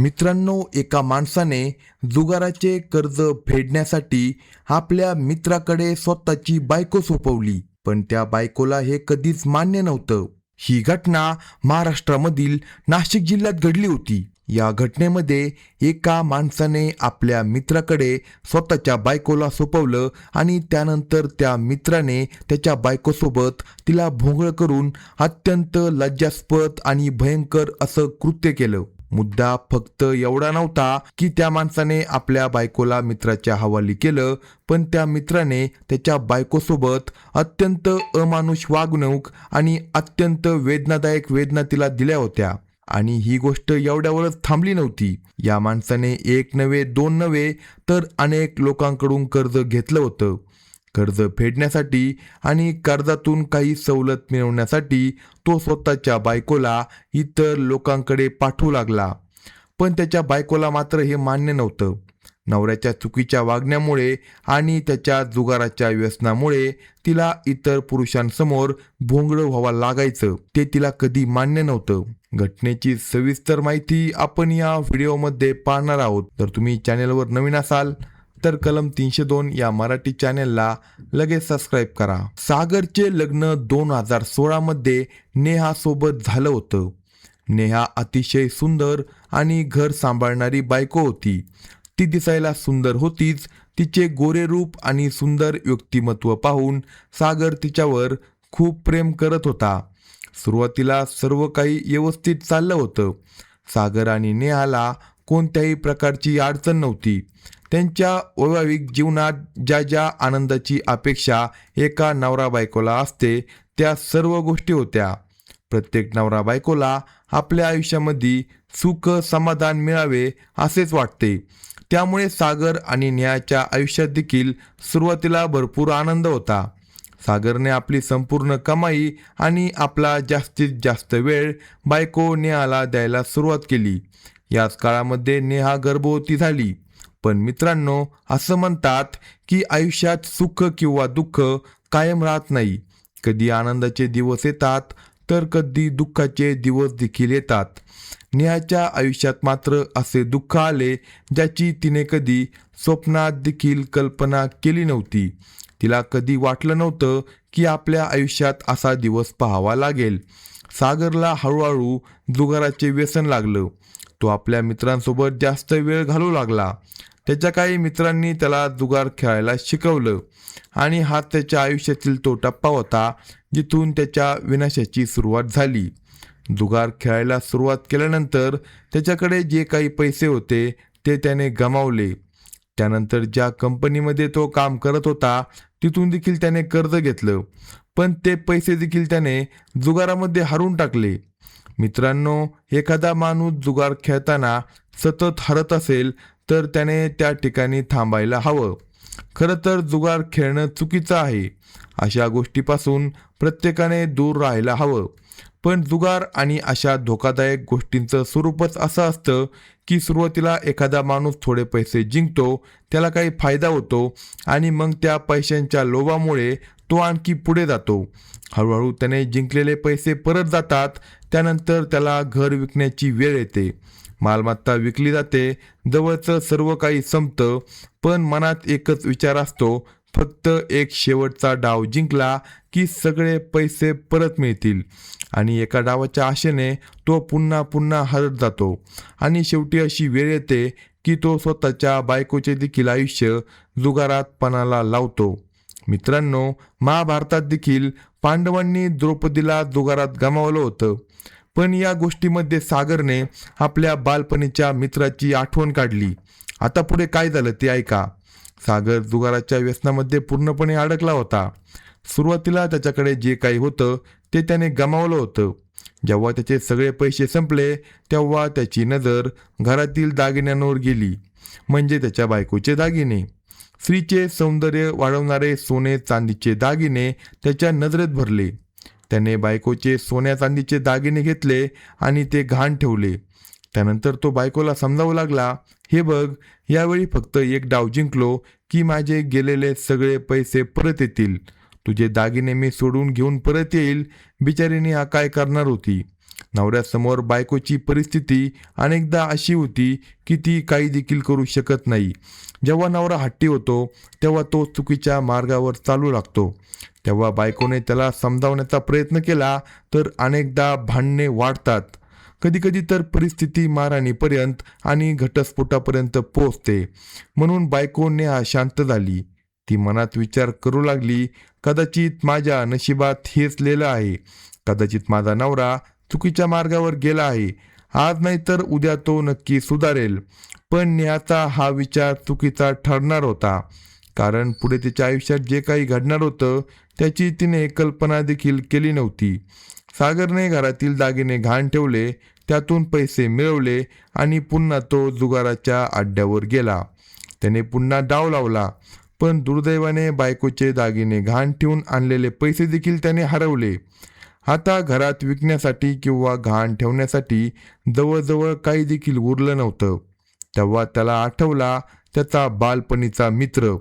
मित्रांनो, एका माणसाने जुगाराचे कर्ज फेडण्यासाठी आपल्या मित्राकडे स्वतःची बायको सोपवली, पण त्या बायकोला हे कधीच मान्य नव्हतं. ही घटना महाराष्ट्रामधील नाशिक जिल्ह्यात घडली होती. या घटनेमध्ये एका माणसाने आपल्या मित्राकडे स्वतःच्या बायकोला सोपवलं आणि त्यानंतर त्या मित्राने त्याच्या बायकोसोबत तिला भोंगळ करून अत्यंत लज्जास्पद आणि भयंकर असं कृत्य केलं. मुद्दा फक्त एवढा नव्हता की त्या माणसाने आपल्या बायकोला मित्राच्या हवाली केलं, पण त्या मित्राने त्याच्या बायकोसोबत अत्यंत अमानुष वागणूक आणि अत्यंत वेदनादायक वेदना तिला दिल्या होत्या. आणि ही गोष्ट एवढ्यावरच थांबली नव्हती. या माणसाने एक नव्हे, दोन नव्हे, तर अनेक लोकांकडून कर्ज घेतलं होतं. कर्ज फेडण्यासाठी आणि कर्जातून काही सवलत मिळवण्यासाठी तो स्वतःच्या बायकोला इतर लोकांकडे पाठवू लागला. पण त्याच्या बायकोला मात्र हे मान्य नव्हतं. नवऱ्याच्या चुकीच्या वागण्यामुळे आणि त्याच्या जुगाराच्या व्यसनामुळे तिला इतर पुरुषांसमोर भोंगळं व्हावं लागायचं. ते तिला कधी मान्य नव्हतं. घटनेची सविस्तर माहिती आपण या व्हिडिओमध्ये पाहणार आहोत. तर तुम्ही चॅनेलवर नवीन असाल तर कलम 302 या मराठी चॅनेलला लगेच सबस्क्राईब करा. सागरचे लग्न 2016 मध्ये नेहा सोबत झालं होतं. नेहा अतिशय सुंदर आणि घर सांभाळणारी बायको होती. ती दिसायला सुंदर होतीच, तिचे गोरे रूप आणि सुंदर व्यक्तिमत्व पाहून सागर तिच्यावर खूप प्रेम करत होता. सुरुवातीला सर्व काही व्यवस्थित चाललं होतं. सागर आणि नेहाला कोणत्याही प्रकारची अडचण नव्हती. त्यांच्या वैवाहिक जीवनात ज्या ज्या आनंदाची अपेक्षा एका नवरा बायकोला असते त्या सर्व गोष्टी होत्या. प्रत्येक नवरा बायकोला आपल्या आयुष्यामध्ये सुख समाधान मिळावे असेच वाटते. त्यामुळे सागर आणि नेहाच्या आयुष्यात देखील सुरुवातीला भरपूर आनंद होता. सागरने आपली संपूर्ण कमाई आणि आपला जास्तीत जास्त वेळ बायको नेहाला द्यायला सुरुवात केली. याच काळामध्ये नेहा गर्भवती झाली. पण मित्रांनो, असं म्हणतात की आयुष्यात सुख किंवा दुःख कायम राहत नाही. कधी आनंदाचे दिवस येतात तर कधी दुःखाचे दिवस देखील येतात. नेहाच्या आयुष्यात मात्र असे दुःख आले ज्याची तिने कधी स्वप्नात देखील कल्पना केली नव्हती. तिला कधी वाटलं नव्हतं की आपल्या आयुष्यात असा दिवस पाहावा लागेल. सागरला हळूहळू जुगाराचे व्यसन लागलं. तो आपल्या मित्रांसोबत जास्त वेळ घालवू लागला. त्याच्या काही मित्रांनी त्याला जुगार खेळायला शिकवलं आणि हा त्याच्या आयुष्यातील तो टप्पा होता जिथून त्याच्या विनाशाची सुरुवात झाली. जुगार खेळायला सुरुवात केल्यानंतर त्याच्याकडे जे काही पैसे होते ते त्याने गमावले. त्यानंतर ज्या कंपनीमध्ये तो काम करत होता तिथून देखील त्याने कर्ज घेतलं, पण ते पैसे देखील त्याने जुगारामध्ये हरवून टाकले. मित्रांनो, एखादा माणूस जुगार खेळताना सतत हरत असेल तर त्याने त्या ठिकाणी थांबायला हवं. खरं तर जुगार खेळणं चुकीचं आहे. अशा गोष्टीपासून प्रत्येकाने दूर राहायला हवं. पण जुगार आणि अशा धोकादायक गोष्टींचं स्वरूपच असं असतं की सुरुवातीला एखादा माणूस थोडे पैसे जिंकतो, त्याला काही फायदा होतो आणि मग त्या पैशांच्या लोभामुळे तो आणखी पुढे जातो. हळूहळू त्याने जिंकलेले पैसे परत जातात. त्यानंतर त्याला घर विकण्याची वेळ येते. मालमत्ता विकली जाते. जवळचं सर्व काही संपतं, पण मनात एकच विचार असतो, फक्त एक शेवटचा डाव जिंकला की सगळे पैसे परत मिळतील. आणि एका डावाच्या आशेने तो पुन्हा पुन्हा हरत जातो आणि शेवटी अशी वेळ येते की तो स्वतःच्या बायकोचे देखील आयुष्य जुगारात पणाला लावतो. मित्रांनो, महाभारतात देखील पांडवांनी द्रौपदीला जुगारात गमावलं होतं. पण या गोष्टीमध्ये सागरने आपल्या बालपणीच्या मित्राची आठवण काढली. आता पुढे काय झालं ते ऐका. सागर जुगाराच्या व्यसनामध्ये पूर्णपणे अडकला होता. सुरुवातीला त्याच्याकडे जे काही होतं ते त्याने गमावलं होतं. जेव्हा त्याचे सगळे पैसे संपले तेव्हा त्याची नजर घरातील दागिन्यांवर गेली, म्हणजे त्याच्या बायकोचे दागिने. स्त्रीचे सौंदर्य वाढवणारे सोने चांदीचे दागिने त्याच्या नजरेत भरले. त्याने बायकोचे सोन्या चांदीचे दागिने घेतले आणि ते गहाण ठेवले. त्यानंतर तो बायकोला समजावू लागला, हे बघ, यावेळी फक्त एक डाव जिंकलो की माझे गेलेले सगळे पैसे परत येतील. तुझे दागिने मी सोडून घेऊन परत येईल. बिचारीने हा काय करणार होती. नवऱ्यासमोर बायकोची परिस्थिती अनेकदा अशी होती की ती काही देखील करू शकत नाही. जेव्हा नवरा हट्टी होतो तेव्हा तो चुकीच्या मार्गावर चालू लागतो. तेव्हा बायकोने त्याला समजावण्याचा प्रयत्न केला तर अनेकदा भांडणे वाढतात. कधीकधी तर परिस्थिती मारहाणीपर्यंत आणि घटस्फोटापर्यंत पोहोचते. म्हणून बायको नेहा शांत झाली. ती मनात विचार करू लागली, कदाचित माझ्या नशिबात हेच लिहिलं आहे. कदाचित माझा नवरा चुकीच्या मार्गावर गेला आहे. आज नाही तर उद्या तो नक्की सुधारेल. पण नेहाचा हा विचार चुकीचा ठरणार होता. कारण पुढे तिच्या आयुष्यात जे काही घडणार होतं त्याची तिने कल्पना देखील केली नव्हती. सागरने घरातील दागिने घाण ठेवले, त्यातून पैसे मिळवले आणि पुन्हा तो जुगाराच्या अड्ड्यावर गेला. त्याने पुन्हा डाव लावला, पण दुर्दैवाने बायकोचे दागिने घाण ठेवून आणलेले पैसे देखील त्याने हरवले. आता घरात विकण्यासाठी किंवा घाण ठेवण्यासाठी जवळजवळ काही देखील उरलं नव्हतं. तेव्हा त्याला आठवला त्याचा बालपणीचा मित्र.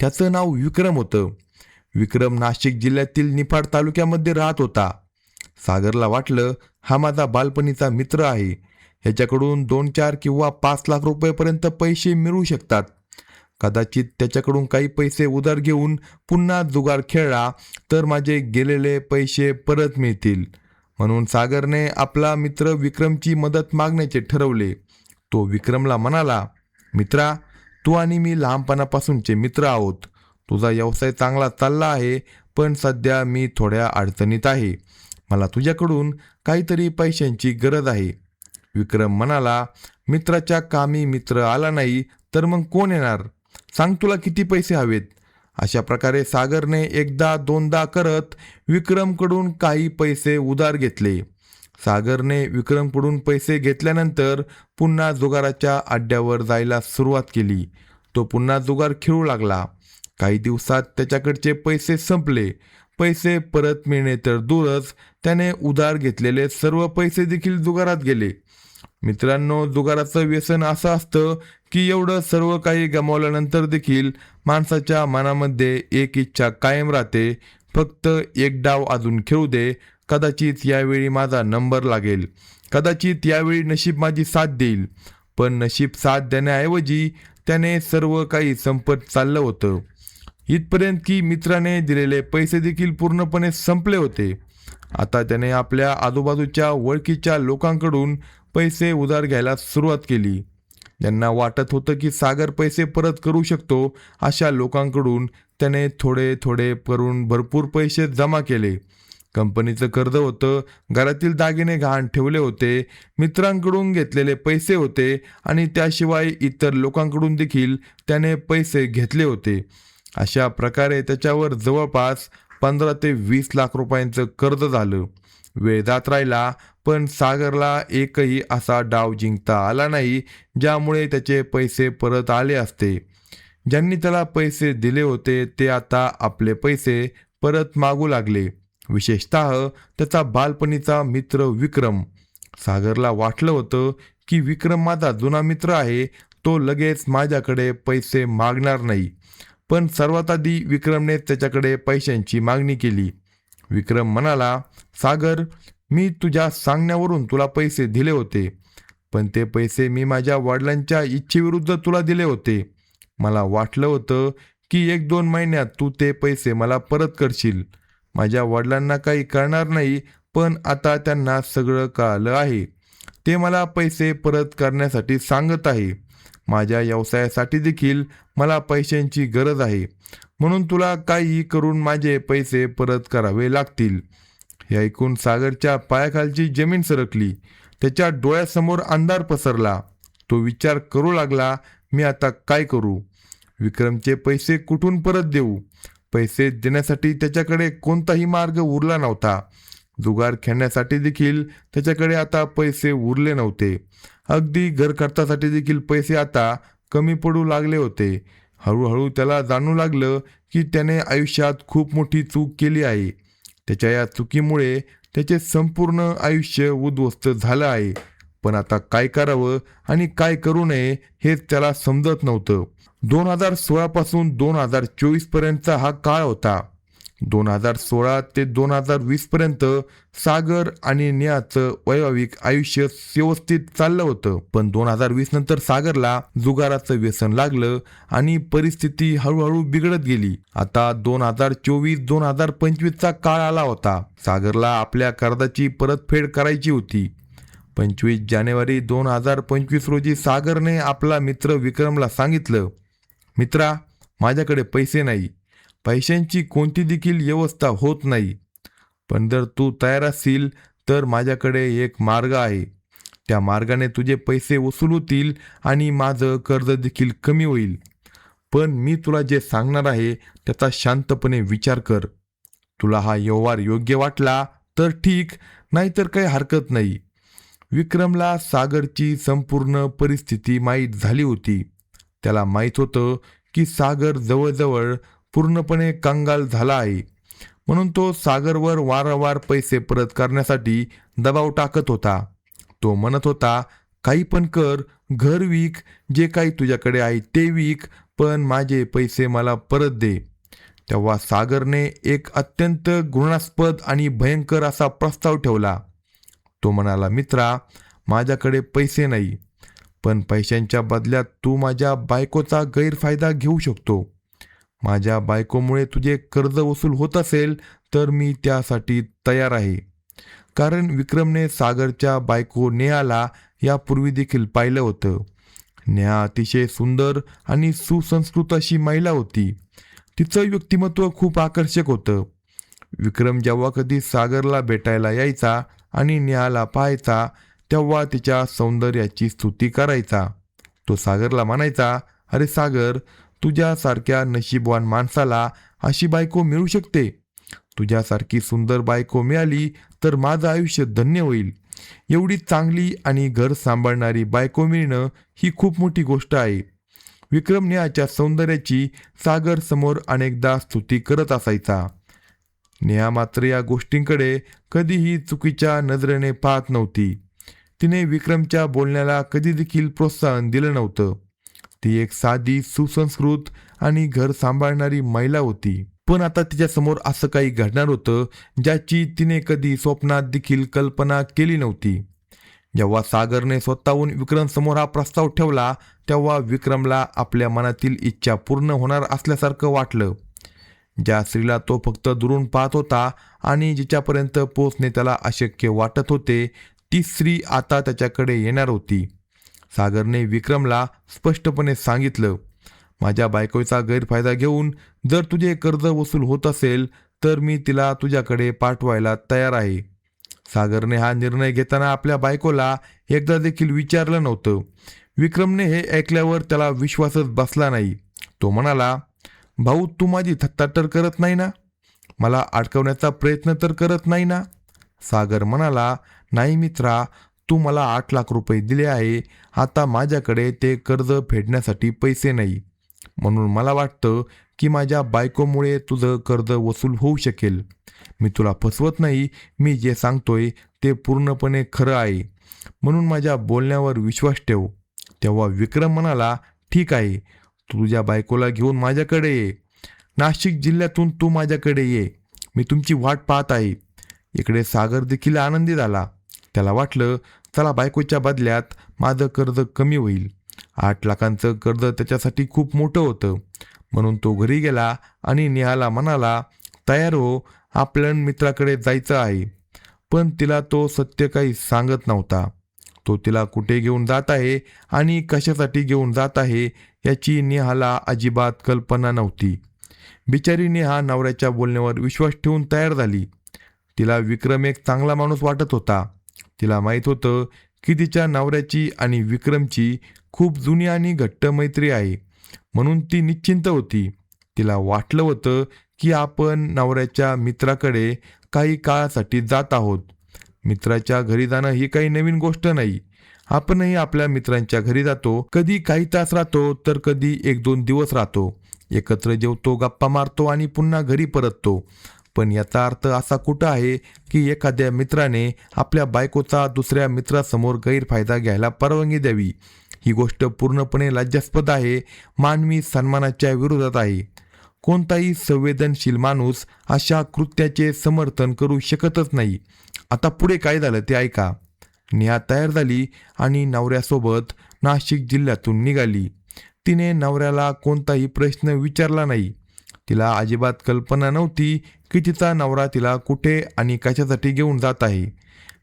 त्याचं नाव विक्रम होतं. विक्रम नाशिक जिल्ह्यातील निफाड तालुक्यामध्ये राहत होता. सागरला वाटलं, हा माझा बालपणीचा मित्र आहे. ह्याच्याकडून 2-4 किंवा 5 लाख रुपयेपर्यंत पैसे मिळू शकतात. कदाचित त्याच्याकडून काही पैसे उधार घेऊन पुन्हा जुगार खेळला तर माझे गेलेले पैसे परत मिळतील. म्हणून सागरने आपला मित्र विक्रमची मदत मागण्याचे ठरवले. तो विक्रमला म्हणाला, मित्रा, तू आणि मी लहानपणापासूनचे मित्र आहोत. तुझा व्यवसाय चांगला चालला आहे, पण सध्या मी थोड्या अडचणीत आहे. मला तुझ्याकडून काहीतरी पैशांची गरज आहे. विक्रम म्हणाला, मित्राच्या कामी मित्र आला नाही तर मग कोण येणार? सांग, तुला किती पैसे हवेत? अशा प्रकारे सागरने एकदा दोनदा करत विक्रमकडून काही पैसे उधार घेतले. सागरने विक्रमकडून पैसे घेतल्यानंतर पुन्हा जुगाराच्या अड्ड्यावर जायला सुरुवात केली. तो पुन्हा जुगार खेळू लागला. काही दिवसात त्याच्याकडचे पैसे संपले. पैसे परत मिळणे तर दूरच, त्याने उधार घेतलेले सर्व पैसे देखील जुगारात गेले. मित्रांनो, जुगाराचं व्यसन असं असतं की एवढं सर्व काही गमावल्यानंतर देखील माणसाच्या मनामध्ये एक इच्छा कायम राहते, फक्त एक डाव अजून खेळू दे. कदाचित यावेळी माझा नंबर लागेल. कदाचित यावेळी नशीब माझी साथ देईल. पण नशीब साथ देण्याऐवजी त्याने सर्व काही संपत चाललं होतं. इथपर्यंत की मित्राने दिलेले पैसे देखील पूर्णपणे संपले होते. आता त्याने आपल्या आजूबाजूच्या ओळखीच्या लोकांकडून पैसे उधार घ्यायला सुरुवात केली. ज्यांना वाटत होतं की सागर पैसे परत करू शकतो, अशा लोकांकडून त्याने थोडे थोडे करून भरपूर पैसे जमा केले. कंपनीचं कर्ज होतं, घरातील दागिने गहाण ठेवले होते, मित्रांकडून घेतलेले पैसे होते आणि त्याशिवाय इतर लोकांकडून देखील त्याने पैसे घेतले होते. अशा प्रकारे त्याच्यावर जवळपास 15 ते 20 लाख रुपयांचं कर्ज झालं. वेळ जात राहिला, पण सागरला एकही असा डाव जिंकता आला नाही ज्यामुळे त्याचे पैसे परत आले असते. ज्यांनी त्याला पैसे दिले होते ते आता आपले पैसे परत मागू लागले. विशेषतः त्याचा बालपणीचा मित्र विक्रम. सागरला वाटलं होतं की विक्रम माझा जुना मित्र आहे, तो लगेच माझ्याकडे पैसे मागणार नाही. पण सर्वात आधी विक्रमने त्याच्याकडे पैशांची मागणी केली. विक्रम म्हणाला, सागर, मी तुझ्या सांगण्यावरून तुला पैसे दिले होते, पण ते पैसे मी माझ्या वडिलांच्या इच्छेविरुद्ध तुला दिले होते. मला वाटलं होतं की 1-2 महिन्यात तू ते पैसे मला परत करशील. माझ्या वडिलांना काही कळणार नाही, पण आता त्यांना सगळं कळलं आहे. ते मला पैसे परत करण्यासाठी सांगत आहे. माझ्या व्यवसायासाठी देखील मला पैशांची गरज आहे, म्हणून तुला काहीही करून माझे पैसे परत करावे लागतील. हे ऐकून सागरच्या पायाखालची जमीन सरकली. त्याच्या डोळ्यासमोर अंधार पसरला. तो विचार करू लागला, मी आता काय करू? विक्रमचे पैसे कुठून परत देऊ? पैसे देण्यासाठी त्याच्याकडे कोणताही मार्ग उरला नव्हता. जुगार खेळण्यासाठी देखील त्याच्याकडे आता पैसे उरले नव्हते. अगदी घर खर्चासाठी देखील पैसे आता कमी पडू लागले होते. हळूहळू त्याला जाणू लागलं की त्याने आयुष्यात खूप मोठी चूक केली आहे. त्याच्या या चुकीमुळे त्याचे संपूर्ण आयुष्य उद्ध्वस्त झालं आहे. पण आता काय करावं आणि काय करू नये हेच त्याला समजत नव्हतं. 2016 पासून 2024 पर्यंतचा हा काळ होता. 2016 ते 2020 पर्यंत सागर आणि नेहाचं वैवाहिक आयुष्य व्यवस्थित चाललं होतं. पण 2020 नंतर सागरला जुगाराचं व्यसन लागलं आणि परिस्थिती हळूहळू बिघडत गेली. आता 2024-2025 चा काळ आला होता. सागरला आपल्या कर्जाची परतफेड करायची होती. 25 जानेवारी 2025 रोजी सागरने आपला मित्र विक्रमला सांगितलं, मित्रा, माझ्याकडे पैसे नाही, पैशांची कोणती देखील व्यवस्था होत नाही, पण जर तू तयार असशील तर माझ्याकडे एक मार्ग आहे. त्या मार्गाने तुझे पैसे वसूल होतील आणि माझं कर्ज देखील कमी होईल. पण मी तुला जे सांगणार आहे त्याचा शांतपणे विचार कर. तुला हा व्यवहार योग्य वाटला तर ठीक, नाहीतर काही हरकत नाही. विक्रमला सागरची संपूर्ण परिस्थिती माहीत झाली होती. त्याला माहीत होतं की सागर जवळजवळ पूर्णपणे कंगाल झाला आहे. म्हणून तो सागरवर वारंवार पैसे परत करण्यासाठी दबाव टाकत होता. तो म्हणत होता, काही पण कर, घर विक, जे काही तुझ्याकडे आहे ते विक, पण माझे पैसे मला परत दे. तेव्हा सागरने एक अत्यंत घृणास्पद आणि भयंकर असा प्रस्ताव ठेवला. तो म्हणाला, मित्रा, माझ्याकडे पैसे नाही, पण पैशांच्या बदल्यात तू माझ्या बायकोचा गैरफायदा घेऊ शकतो. माझ्या बायकोमुळे तुझे कर्ज वसूल होत असेल तर मी त्यासाठी तयार आहे. कारण विक्रमने सागरच्या बायको नेहाला यापूर्वी देखील पाहिलं होतं. नेहा अतिशय सुंदर आणि सुसंस्कृत अशी महिला होती. तिचं व्यक्तिमत्व खूप आकर्षक होतं. विक्रम जेव्हा कधी सागरला भेटायला यायचा आणि नेहाला पाहायचा तेव्हा तिच्या सौंदर्याची स्तुती करायचा. तो सागरला म्हणायचा, अरे सागर, तुझ्यासारख्या नशीबवान माणसाला अशी बायको मिळू शकते. तुझ्यासारखी सुंदर बायको मिळाली तर माझं आयुष्य धन्य होईल. एवढी चांगली आणि घर सांभाळणारी बायको मिळणं ही खूप मोठी गोष्ट आहे. विक्रम नेहाच्या सौंदर्याची सागर समोर अनेकदा स्तुती करत असायचा. नेहा मात्र या गोष्टींकडे कधीही चुकीच्या नजरेने पाहत नव्हती. तिने विक्रमच्या बोलण्याला कधी देखील प्रोत्साहन दिलं नव्हतं. ती एक साधी, सुसंस्कृत आणि घर सांभाळणारी महिला होती. पण आता तिच्यासमोर असं काही घडणार होतं ज्याची तिने कधी स्वप्नात देखील कल्पना केली नव्हती. जेव्हा सागरने स्वतःहून विक्रमसमोर हा प्रस्ताव ठेवला तेव्हा विक्रमला आपल्या मनातील इच्छा पूर्ण होणार असल्यासारखं वाटलं. ज्या स्त्रीला तो फक्त दुरून पाहत होता आणि जिच्यापर्यंत पोहोचणे त्याला अशक्य वाटत होते, ती स्त्री आता त्याच्याकडे येणार होती. सागरने विक्रमला स्पष्टपणे सांगितलं, माझ्या बायकोचा गैरफायदा घेऊन जर तुझे कर्ज वसूल होत असेल तर मी तिला तुझ्याकडे पाठवायला तयार आहे. सागरने हा निर्णय घेताना आपल्या बायकोला एकदा देखील विचारलं नव्हतं. विक्रमने हे ऐकल्यावर त्याला विश्वासच बसला नाही. तो म्हणाला, भाऊ, तू माझी थट्टा तर करत नाही ना? मला अडकवण्याचा प्रयत्न तर करत नाही ना? सागर म्हणाला, नाही मित्रा, तू मला 8 लाख रुपये दिले आहे. आता माझ्याकडे ते कर्ज फेडण्यासाठी पैसे नाही. म्हणून मला वाटतं की माझ्या बायकोमुळे तुझं कर्ज वसूल होऊ शकेल. मी तुला फसवत नाही. मी जे सांगतोय ते पूर्णपणे खरं आहे. म्हणून माझ्या बोलण्यावर विश्वास ठेव. तेव्हा विक्रम म्हणाला, ठीक आहे, तू तुझ्या बायकोला घेऊन माझ्याकडे ये. नाशिक जिल्ह्यातून तू माझ्याकडे ये. मी तुमची वाट पाहत आहे. इकडे सागर देखील आनंदी झाला. त्याला वाटलं, चला, बायकोच्या बदल्यात माझं कर्ज कमी होईल. 8 लाखांचं कर्ज त्याच्यासाठी खूप मोठं होतं. म्हणून तो घरी गेला आणि नेहाला म्हणाला, तयार हो, आपल्या मित्राकडे जायचं आहे. पण तिला तो सत्य काही सांगत नव्हता. तो तिला कुठे घेऊन जात आहे आणि कशासाठी घेऊन जात आहे याची नेहाला अजिबात कल्पना नव्हती. बिचारी नेहा नवऱ्याच्या बोलण्यावर विश्वास ठेवून तयार झाली. तिला विक्रम एक चांगला माणूस वाटत होता. तिला माहीत होतं की तिच्या नवऱ्याची आणि विक्रमची खूप जुनी आणि घट्ट मैत्री आहे. म्हणून ती निश्चिंत होती. तिला वाटलं होतं की आपण नवऱ्याच्या मित्राकडे काही काळासाठी जात आहोत. मित्राच्या घरी जाणं ही काही नवीन गोष्ट नाही. आपणही आपल्या मित्रांच्या घरी जातो. कधी काही तास राहतो तर कधी 1-2 दिवस राहतो. एकत्र जेवतो, गप्पा मारतो आणि पुन्हा घरी परततो. पण याचा अर्थ असा कुठं आहे की एखाद्या मित्राने आपल्या बायकोचा दुसऱ्या मित्रासमोर गैरफायदा घ्यायला परवानगी द्यावी? ही गोष्ट पूर्णपणे लज्जास्पद आहे. मानवी सन्मानाच्या विरोधात आहे. कोणताही संवेदनशील माणूस अशा कृत्याचे समर्थन करू शकतच नाही. आता पुढे काय झालं ते ऐका. नेहा तयार झाली आणि नवऱ्यासोबत नाशिक जिल्ह्यातून निघाली. तिने नवऱ्याला कोणताही प्रश्न विचारला नाही. तिला अजिबात कल्पना नव्हती की तिचा नवरा तिला कुठे आणि कशासाठी घेऊन जात आहे.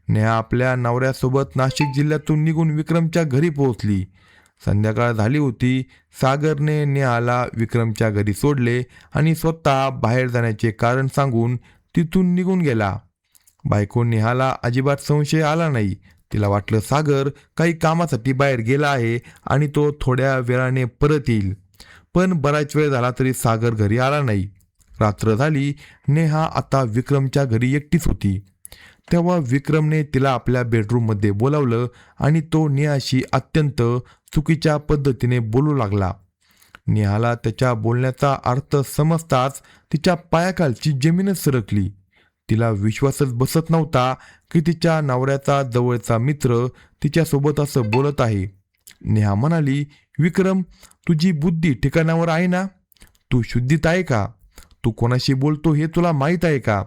नेहा आपल्या नवऱ्यासोबत नाशिक जिल्ह्यातून निघून विक्रमच्या घरी पोहोचली. संध्याकाळ झाली होती. सागरने नेहाला विक्रमच्या घरी सोडले आणि स्वतः बाहेर जाण्याचे कारण सांगून तिथून निघून गेला. बायको नेहाला अजिबात संशय आला नाही. तिला वाटलं सागर काही कामासाठी बाहेर गेला आहे आणि तो थोड्या वेळाने परत येईल. पण बराच वेळ झाला तरी सागर घरी आला नाही. रात्र झाली. नेहा आता विक्रमच्या घरी एकटीच होती. तेव्हा विक्रमने तिला आपल्या बेडरूममध्ये बोलावलं आणि तो नेहाशी अत्यंत चुकीच्या पद्धतीने बोलू लागला. नेहाला त्याच्या बोलण्याचा अर्थ समजताच तिच्या पायाखालची जमीनच सरकली. तिला विश्वासच बसत नव्हता की तिच्या नवऱ्याचा जवळचा मित्र तिच्यासोबत असं बोलत आहे. नेहा म्हणाली, विक्रम, तुझी बुद्धी ठिकाणावर आहे ना? तू शुद्धीत आहे का? तू कोणाशी बोलतो हे तुला माहीत आहे का?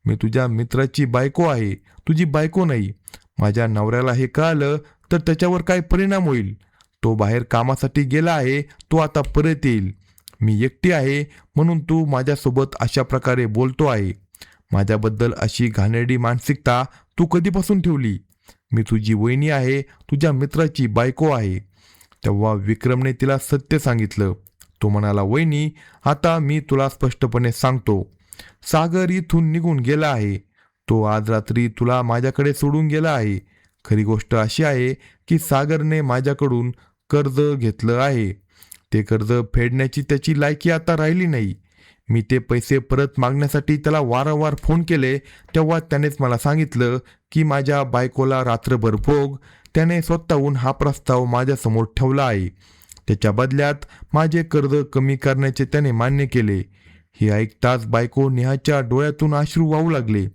मी तुझ्या मित्राची बायको आहे, तुझी बायको नाही. माझ्या नवऱ्याला हे कळालं तर त्याच्यावर काय परिणाम होईल? तो बाहेर कामासाठी गेला आहे, तो आता परत येईल. मी एकटी आहे म्हणून तू माझ्यासोबत अशा प्रकारे बोलतो आहे. माझ्याबद्दल अशी घाणेरडी मानसिकता तू कधीपासून ठेवली? मी तुझी वहिनी आहे, तुझ्या मित्राची बायको आहे. तेव्हा विक्रमने तिला सत्य सांगितलं. तो म्हणाला, वहिनी, आता मी तुला स्पष्टपणे सांगतो. सागर इथून निघून गेला आहे. तो आज रात्री तुला माझ्याकडे सोडून गेला आहे. खरी गोष्ट अशी आहे की सागरने माझ्याकडून कर्ज घेतलं आहे. ते कर्ज फेडण्याची त्याची लायकी आता राहिली नाही. मी ते पैसे परत मागण्यासाठी त्याला वारंवार फोन केले तेव्हा त्यानेच मला सांगितलं की माझ्या बायकोला रात्रभर भोग. त्याने स्वतःहून हा प्रस्ताव माझ्यासमोर ठेवला आहे. त्याच्या बदल्यात माझे कर्ज कमी करण्याचे त्याने मान्य केले. हे ऐकताच बायको नेहाच्या डोळ्यातून अश्रू वाहू लागले.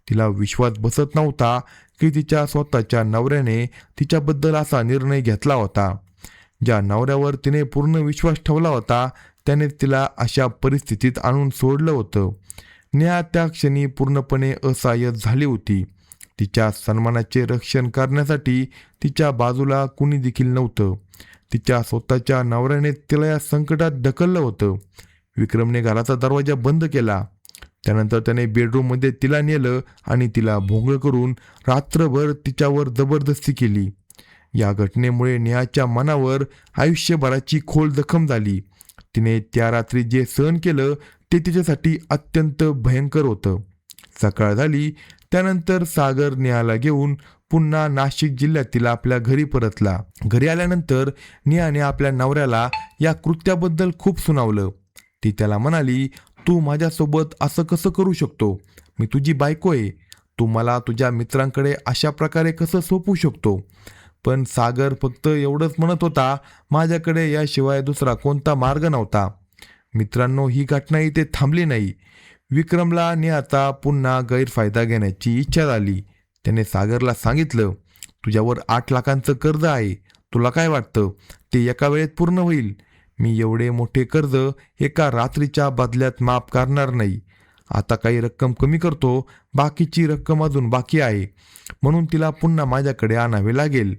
तिला विश्वास बसत नव्हता की तिच्या स्वतःच्या नवऱ्याने तिच्याबद्दल असा निर्णय घेतला होता. ज्या नवऱ्यावर तिने पूर्ण विश्वास ठेवला होता त्याने तिला अशा परिस्थितीत आणून सोडलं होतं. नेहा त्या क्षणी पूर्णपणे असहाय्य झाली होती. तिच्या सन्मानाचे रक्षण करण्यासाठी तिच्या बाजूला कुणी देखील नव्हतं. तिच्या स्वतःच्या नवऱ्याने तिला या संकटात ढकललं होतं. विक्रमने घराचा दरवाजा बंद केला. त्यानंतर त्याने बेडरूममध्ये तिला नेलं आणि तिला भोंगळ करून रात्रभर तिच्यावर जबरदस्ती केली. या घटनेमुळे नेहाच्या मनावर आयुष्यभराची खोल जखम झाली. तिने त्या रात्री जे सहन केलं ते तिच्यासाठी अत्यंत भयंकर होतं. सकाळ झाली. त्यानंतर सागर नेहाला घेऊन पुन्हा नाशिक जिल्ह्यातील आपल्या घरी परतला. घरी आल्यानंतर नेहाने आपल्या नवऱ्याला या कृत्याबद्दल खूप सुनावलं. ती त्याला म्हणाली, तू माझ्यासोबत असं कसं करू शकतो? मी तुझी बायको आहे. तू मला तुझ्या मित्रांकडे अशा प्रकारे कसं सोपवू शकतो? पण सागर फक्त एवढंच म्हणत होता, माझ्याकडे याशिवाय दुसरा कोणता मार्ग नव्हता. मित्रांनो, ही घटना इथे थांबली नाही. विक्रमला नेहाचा पुन्हा गैरफायदा घेण्याची इच्छा झाली. त्याने सागरला सांगितलं, तुझ्यावर 8 लाखांचं कर्ज आहे. तुला काय वाटतं ते एका वेळेत पूर्ण होईल? मी एवढे मोठे कर्ज एका रात्रीच्या बदल्यात माफ करणार नाही. आता काही रक्कम कमी करतो, बाकीची रक्कम अजून बाकी आहे, म्हणून तिला पुन्हा माझ्याकडे आणावे लागेल.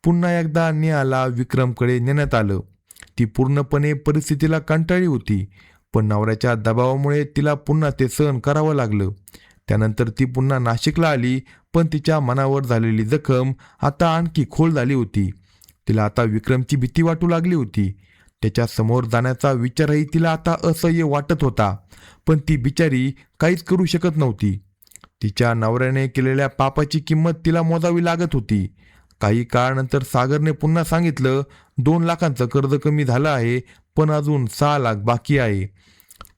पुन्हा एकदा नेहाला विक्रमकडे नेण्यात आलं. ती पूर्णपणे परिस्थितीला कंटाळली होती, पण नवऱ्याच्या दबावामुळे तिला पुन्हा ते सहन करावं लागलं. त्यानंतर ती पुन्हा नाशिकला आली, पण तिच्या मनावर झालेली जखम आता आणखी खोल झाली होती. तिला आता विक्रमची भीती वाटू लागली होती. त्याच्या समोर जाण्याचा विचारही तिला आता असह्य वाटत होता, पण ती बिचारी काहीच करू शकत नव्हती. तिच्या नवऱ्याने केलेल्या पापाची किंमत तिला मोजावी लागत होती. काही काळानंतर सागरने पुन्हा सांगितलं, 2 लाखांचं कर्ज कमी झालं आहे, पण अजून 6 लाख बाकी आहे.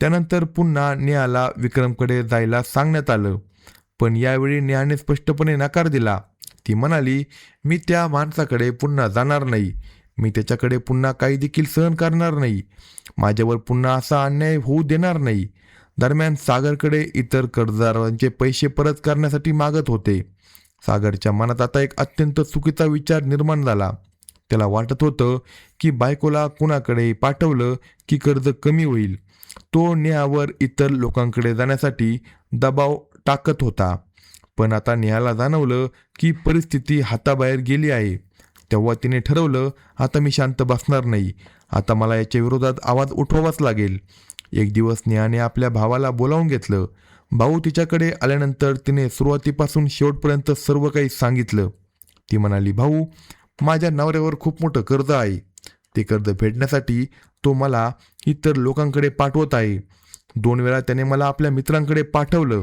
त्यानंतर पुन्हा नेहाला विक्रमकडे जायला सांगण्यात आलं, पण यावेळी नेहाने स्पष्टपणे नकार दिला. ती म्हणाली, मी त्या माणसाकडे पुन्हा जाणार नाही. मी त्याच्याकडे पुन्हा काही देखील सहन करणार नाही. माझ्यावर पुन्हा असा अन्याय होऊ देणार नाही. दरम्यान सागरकडे इतर कर्जदारांचे पैसे परत करण्यासाठी मागत होते. सागरच्या मनात आता एक अत्यंत चुकीचा विचार निर्माण झाला. त्याला वाटत होतं की बायकोला कुणाकडे पाठवलं की कर्ज कमी होईल. तो नेहावर इतर लोकांकडे जाण्यासाठी दबाव टाकत होता. पण आता नेहाला जाणवलं की परिस्थिती हाताबाहेर गेली आहे. तेव्हा तिने ठरवलं, आता मी शांत बसणार नाही. आता मला याच्या विरोधात आवाज उठवावाच लागेल. एक दिवस नेहाने आपल्या भावाला बोलावून घेतलं. भाऊ तिच्याकडे आल्यानंतर तिने सुरुवातीपासून शेवटपर्यंत सर्व काही सांगितलं. ती म्हणाली, भाऊ, माझ्या नवऱ्यावर खूप मोठं कर्ज आहे. ते कर्ज फेडण्यासाठी तो मला इतर लोकांकडे पाठवत आहे. 2 वेळा त्याने मला आपल्या मित्रांकडे पाठवलं.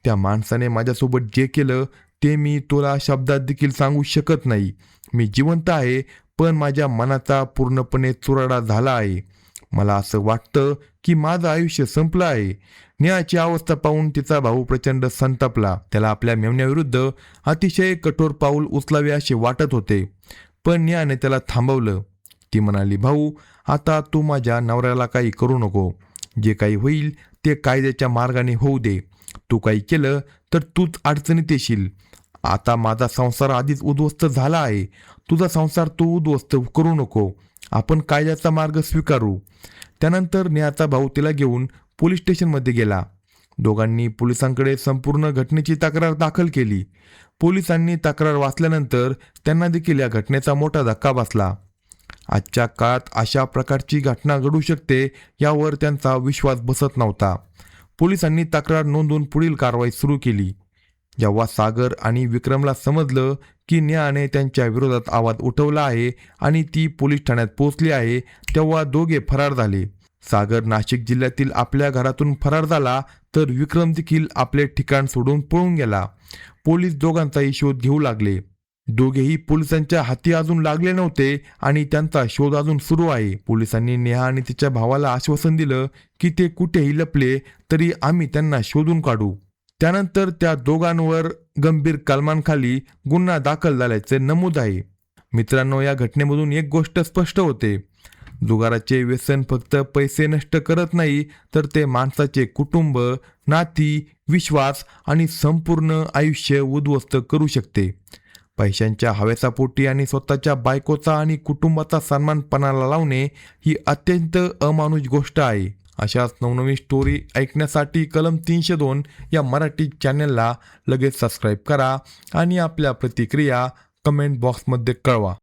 त्या माणसाने माझ्यासोबत जे केलं ते मी तुला शब्दात देखील सांगू शकत नाही. मी जिवंत आहे, पण माझ्या मनाचा पूर्णपणे चुराडा झाला आहे. मला असं वाटतं की माझं आयुष्य संपलं आहे. नेहाची अवस्था पाहून तिचा भाऊ प्रचंड संतापला. त्याला आपल्या मेव्हण्याविरुद्ध अतिशय कठोर पाऊल उचलावे असे वाटत होते, पण नेहाने त्याला थांबवलं. ती म्हणाली, भाऊ, आता तू माझ्या नवऱ्याला काही करू नको. जे काही होईल ते कायद्याच्या मार्गाने होऊ दे. तू काही केलं तर तूच अडचणीत येशील. आता माझा संसार आधीच उद्ध्वस्त झाला आहे. तुझा संसार तू उद्ध्वस्त करू नको. आपण कायद्याचा मार्ग स्वीकारू. त्यानंतर नेहाचा भाऊ तिला घेऊन पोलीस स्टेशनमध्ये गेला. दोघांनी पोलिसांकडे संपूर्ण घटनेची तक्रार दाखल केली. पोलिसांनी तक्रार वाचल्यानंतर त्यांना देखील या घटनेचा मोठा धक्का बसला. आजच्या काळात अशा प्रकारची घटना घडू शकते यावर त्यांचा विश्वास बसत नव्हता. पोलिसांनी तक्रार नोंदवून पुढील कारवाई सुरू केली. जेव्हा सागर आणि विक्रमला समजलं की नेहाने त्यांच्या विरोधात आवाज उठवला आहे आणि ती पोलीस ठाण्यात पोहोचली आहे, तेव्हा दोघे फरार झाले. सागर नाशिक जिल्ह्यातील आपल्या घरातून फरार झाला, तर विक्रम देखील आपले ठिकाण सोडून पळून गेला. पोलीस दोघांचाही शोध घेऊ लागले. दोघेही पोलिसांच्या हाती अजून लागले नव्हते आणि त्यांचा शोध अजून सुरू आहे. पोलिसांनी नेहा आणि तिच्या भावाला आश्वासन दिलं की ते कुठेही लपले तरी आम्ही त्यांना शोधून काढू. त्यानंतर त्या दोघांवर गंभीर कलमांखाली गुन्हा दाखल झाल्याचे नमूद आहे. मित्रांनो, या घटनेमधून एक गोष्ट स्पष्ट होते. जुगाराचे व्यसन फक्त पैसे नष्ट करत नाही, तर ते माणसाचे कुटुंब, नाती, विश्वास आणि संपूर्ण आयुष्य उद्ध्वस्त करू शकते. पैशांच्या हवेसापोटी आणि स्वतःच्या बायकोचा आणि कुटुंबाचा सन्मान पणाला लावणे ही अत्यंत अमानुष गोष्ट आहे. अशाच नवनवीन स्टोरी ऐकण्यासाठी कलम 302 या मराठी चॅनलला लगेच सबस्क्राईब करा आणि आपल्या प्रतिक्रिया कमेंट बॉक्समध्ये कळवा.